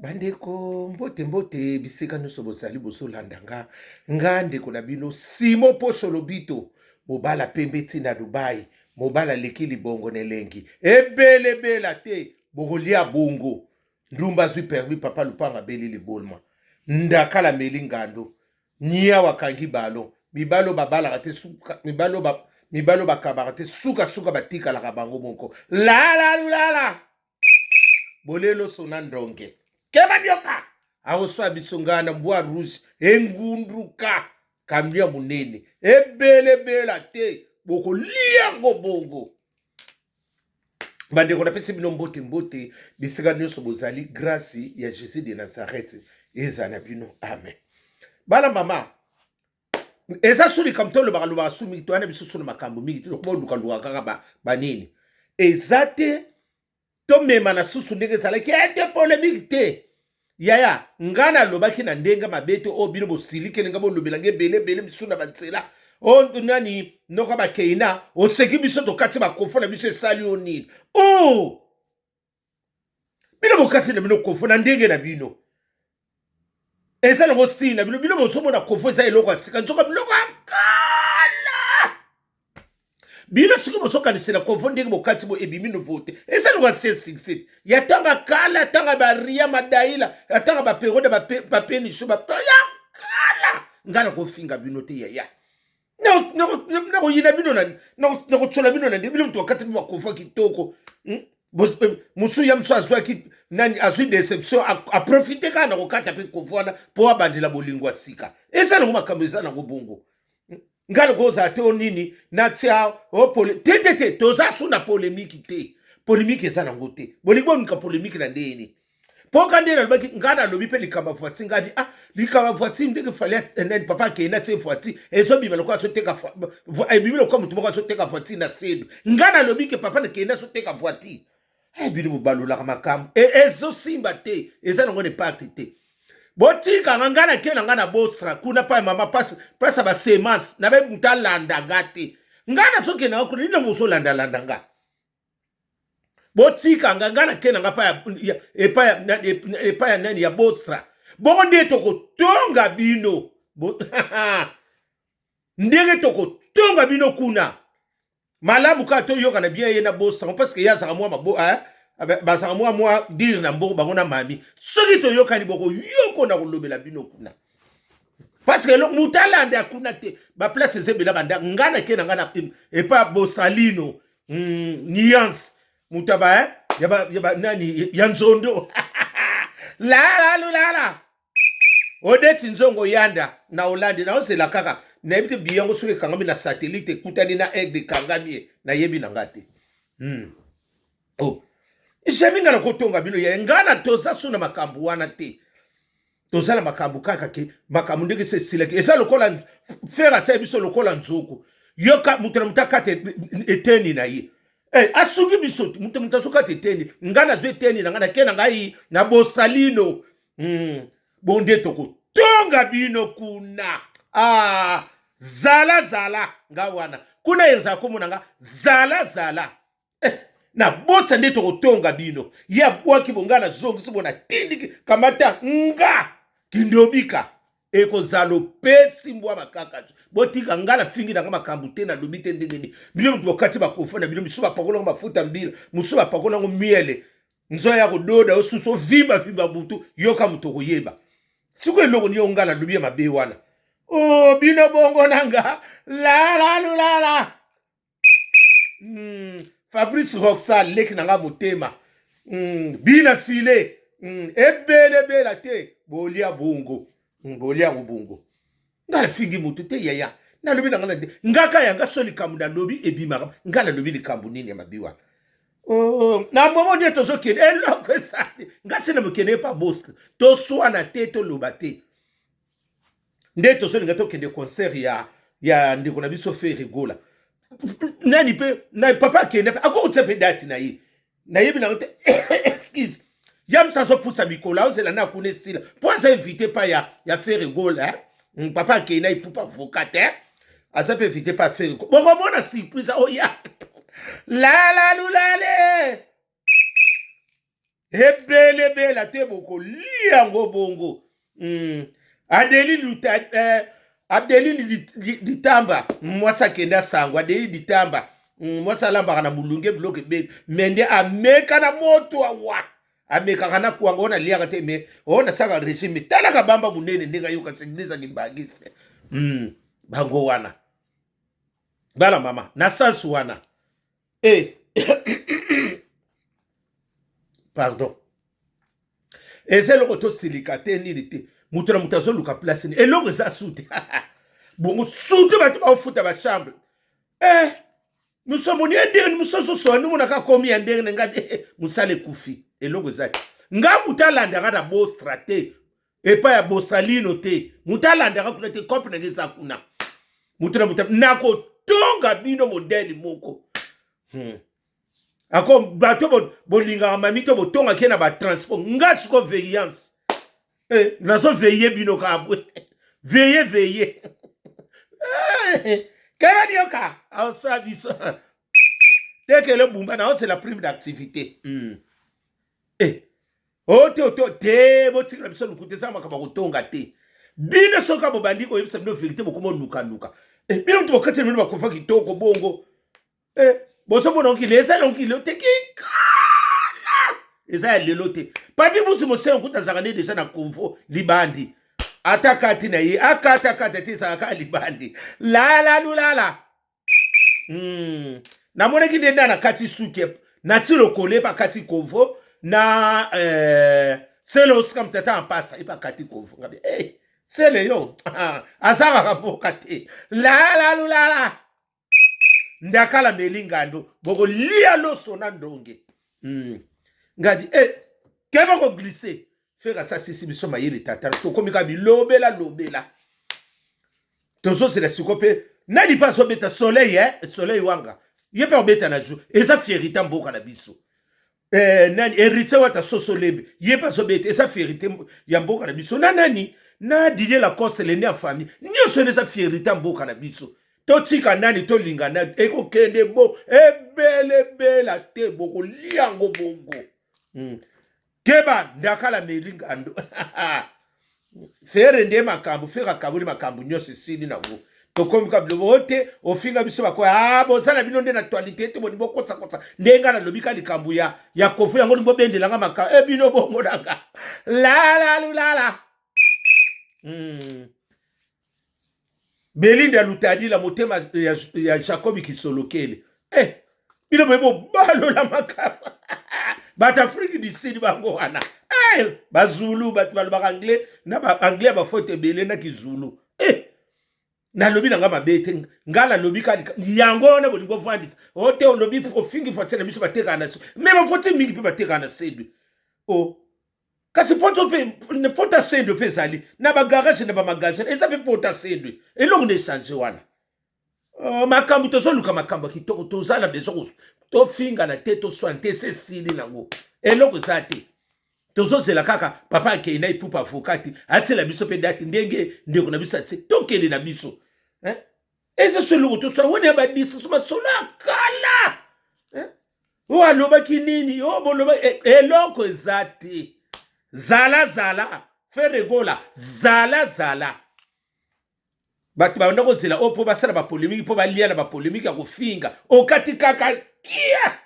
Bandeko mbote mbote bisika nyonso bozali bozolanda nga ndeko na bino Simon Poso Lobito mobala pembe ntina Dubai mobala leki libongo na elengi ebelebela te bokolia bongo ndumba zwi permis papa lupanga beli libolma ndakala meli ngando nia wakangi balo mibalo babalaka te suka mibalo bakabaka te suka batikalaka bango moko lala bolelo sona ndonge keba nyoka awoswa bisongana mbwa rouge engunduka kamlia munene ebelebela te bokolia ngo bongo bandeko napesi bino mbote bisika nyonso bozali grâce ya Jésus de Nazareth eza na bino amen bana mama eza suli kamtolo bakalobaka su mingi toana biso suna makambo mingi te luka kaka banini eza te tomema na susu ndenge ezalaki ete polémique te yaya nga nalobaki na ndenge mabe te oyo bino bosilikelenge bolobelanga ebelebele misu na banzela o nani noko bakeina oseki biso tokati bakofo na biso esali o nini o bino bokati na bino kofo na ndenge na bino eza nango stile na bino bozomona kofo eza eloko ya sika nzoka biloko ya kala bino siko bozokanisela kofo ndenge bokati bo ebimi nouveau te eza nango ya 767 ya tanga kala tanga baria madaila ya tanga baperiode bapeniso ya kala nga na kofinga bino te yaya nakoyina bino nakotsola bino na nde bino moto wakati bino bakofa kitoko mosu ya mosu azwaki nani azwi deception aprofite kaka na kokata mpe kofa wana mpo abandela bolingo ya sika eza nango makambo eza nango bongo nga nakozala te o nini natia te toza su na polémiki te polémiki eza nango te bolingo bonika polémiki na ndeni mpo kandi nalobaki nga nalobi mpe likambo ya voiture ngadi likambo ya voiture ndenge fali nani papa akenda tie voiture ezobima lokola azoteka ebimi lokola moto moko azoteka voiture na sedu nga nalobi ke papa nakenda azoteka voiture bino bobalolaka makambo ezosimba te eza nango ne parti te botikanga nga nakenda nga na bostra kuna pa mama place basemance nabe mutu alanda nga te nga nazokendanga kuna nini bozolanda nga botikanga nga nakenda nga pa epai ya nani ya bostra bongo nde tokotonga bino ndenge tokotonga bino kuna malamu kaka toyokana bien ye na bosango parceke ye azaka mwa bazaka mwa dire na mbongo bango na mami soki toyokani bokoyoko na kolobela bino kuna parceke moto alanda kuna te baplace ezebela banda nga nakenda nga na epa bosalino nuance moto nani ya nzondo lala odeti nzongo yanda na Hollande naozela kaka nayebi te biyango soki ekangami na satellite ekutani na aigle ekangami nayebi na nga te jami nga na kotonga bino ya nga na toza so na makambo wana te toza na makambo kaka ke makambo ndenge se silaki eza lokola fere asala biso lokola nzoko yoka moto na moto akata eteni na ye asuki biso moto azokata eteni nga nazwa eteni na nga nake na ngai na bosalino bonde tokotonga bino kuna zala nga wana kuna eza komona nga zala na bosa nde tokotonga bino ye abwaki bonga na zongisi bona tindiki kamata nga kindobika ekozala opesi mbwa makaka botika nga na fingi nanga makambo te nalobi te ndenge bino moto bokati bakofa na bino misu bapakolango mafuta mbila mosu bapakolango miele nzoya ya kododa osusu ovimba mutu yoka moto koyeba siko eloko niyo nga nalobi ya mabe wana bino bongo nanga lala Fabrice Roxal leki nanga motema bina file ebelebela te bolia bongo nga na fingi mutu te yaya nalobi nanga na ngaka yanga so likambo nalobi ebimaka nga nalobi likambo nini ya mabi wana na momo nde tozokende eloko esali nga sena mokende pa boske toswana te toloba te nde tozolinga tokende concert ya ndeko na biso fe rigola nani pe na papa akende pe akokutia mpe dati na ye nayebi nango te excuse ya mosa azopusa mikolo aozela na akuna esila mpo aza invité pa ya fe rigola papa akende ipupa avocat aza mpe invité pa fe rigola bokomona surprise oya lala lulale ebele bela te boko liango bongo. Adeli ditamba mwasa kenda sango adeli ditamba mwasa lamba na mulunge bloke be mende ameka na moto awa ameka kana kuanga ona liaka te me ona saka regime tala kabamba munene ndinga yoka sengiza gimbagise bango wana bala mama na sansu wana pardon ezelo to silikate nini te mutuna mutazo luka place ni elongo za sute bongo sute batu ba futa ba chambre musomo ni ndenge musoso so ni munaka komi ndenge ngati musale kufi elongo za nga mutalanda kada bo strate epa ya bosalino te mutalanda ka kuna te kopna ngeza kuna mutuna nako tonga bino modeli moko ako bato bolinga mamito botonga kena ba transport ngati ko veillance nazo veiller bino kabwe veiller kaya nyoka asa biso tekele bumba na c'est la prime d'activité oto te botikala biso lukute za makaba kotonga te bino soka bobandi ko yebisa bino vérité bokomo luka bino mtu bokate bino bakofa kitoko bongo boso bononki lesa lonki lo tekikala eza lelo te papi musi mose okuta zakane deja na konvo libandi atakati na ye akata te saka libandi lala na mona ki ndenda na kati suke na tilo kole pa kati konvo na selo skam tata en passa e pa kati konvo ngabe sele yo azaka kaboka te lala ndakala melingando boko lia loso na ndonge ngadi keba ko glisser fera ça sisi biso mayeli tata to komika bilobela tozo c'est la sikope nani pas obeta soleil wanga yepe obeta na jour eza fierité mboka na biso nani hérité wata sosolembe yepe obeta eza fierité ya mboka na biso nani na Didier Lacoste le ne famille nyoso eza fierité mboka na biso totika nani to lingana eko kende bo bela te boko liango bongo keba ndakala melingando fere nde makambo fera kabuli makambo nyoso sini na wo to komika blobote ofinga biso bako bosala bino nde na actualité te boni bokotsa ndenga na lobika likambo ya kofu yango nimbo bendelanga maka bino bongo nanga la Belinda lutadi la motema ya Jacobi Kisolokele. Bino bebo balo la makaba. Bata Afrique du Sud bango wana. Bazulu bat ba anglais na ba anglais ba fote belé na kizulu. Na lobi na ngama bete ngala lobi ka yango na bolingo fandis. Ote lobi fo fingi fo tena biso bateka na so. Même fote mingi pe bateka na sedu. Kasi poto pe ne pota sendo pe zali na ba garage na ba magasin eza pe pota sendo eloko ne changer wana makambo to soluka makambo kitoko to zala bezo to finga na teto sointe se sili nango eloko zate to zozela kaka papa ke ina ipupa avocati atela biso pe date ndenge ndeko na biso tse to kele na biso ese soluko to so wona ba disi so masola kala wa loba kinini boloba eloko zate zala feregola zala batu ba ndako zela opo basala ba polémique po balia na ba polémique ya kofinga okati kaka kia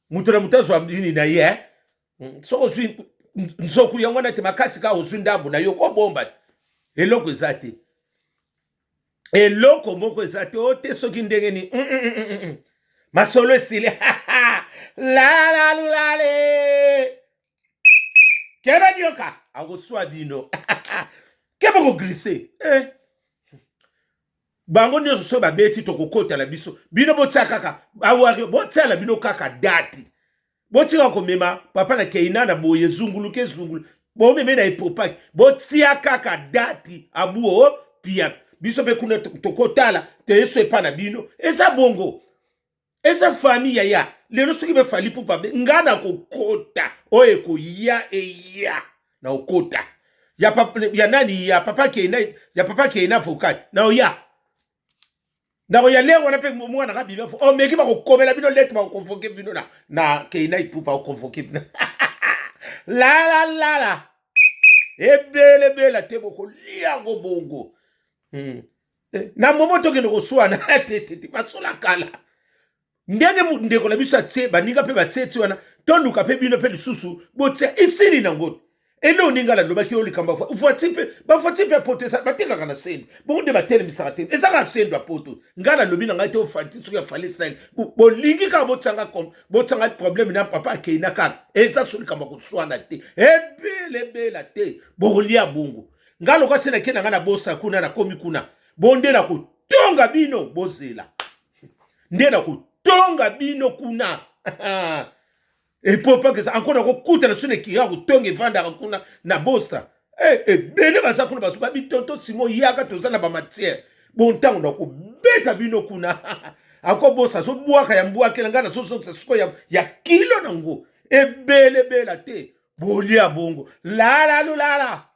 mutu na mutazo wa mdini na ye so oswi nsoku yango na te makasi ka oswi ndambo na yo ko bomba eloko ezate eloko moko ezate ote soki ndenge ni masolo esile la kera nyoka agoswa bino keba ko glisser bango nyoso so ba beti to kokota la biso bino botia kaka awari botia la bino kaka dati botia ko mema papa na keina na boye zungulu bo meme na ipopaki botia kaka dati abuo pia biso be kuna to kotala te eso epa na bino esa bongo esa famille ya lelo soki be fali pupa ngana kokota oye ko ya na okota ya papa ya nani ya papa keina avocat na oya na oya leo wana pe mwana ka bibia meki ba ko komela bino lettre ba ko convoquer bino na keina ipupa ko convoquer bino la ebele bela te boko liango bongo na momo tokende koswana te basola kala ndenge ndeko na biso atie baninga mpe batie ti wana tonduka mpe bino mpe lisusu botia esili nango ele oninga nalobaki oyo likambo bafati mpe poto batekaka na sendo bongo nde batelemisaka te ezaka sendo ya poto ngai nalobi na ngai te ofati soki afali sali bolingi kaka botianga probleme na papa akei na kaka eza so likambo koswana te ebelebela te bokolia bongo ngai loka se nakei na ngai na bosa kuna nakomi kuna bo nde na kotonga bino bozela nde na kotonga bino kuna epopa kesa encore nakokuta na sone kira kotonga evandaka kuna na bosa ebele baza kuna baso babitonto simo yaka toza na bamatiere bontango na kobeta bino kuna ako bosa azobwaka ya mbwakela ngai nazosokisa siko ya kilo nango ebelebela te bolia bongo lala